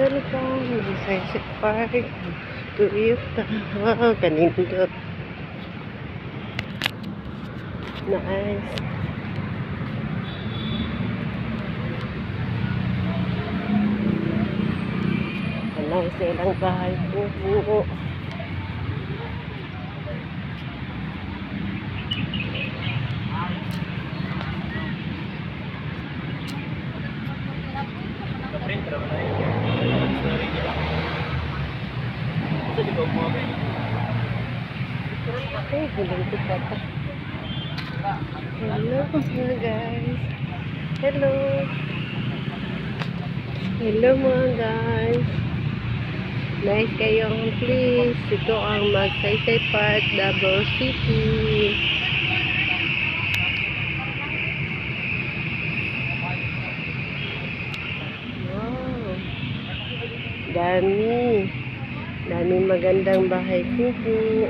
welcome sa Sunset Park Toyota. Wow, kanindot. Nice. Nice silang bahay po. Hello mga guys. Hello. Hello mga guys. Nice kayong please. Ito ang Magsaysay Park, Davao City. Wow. Dami magandang bahay kubo.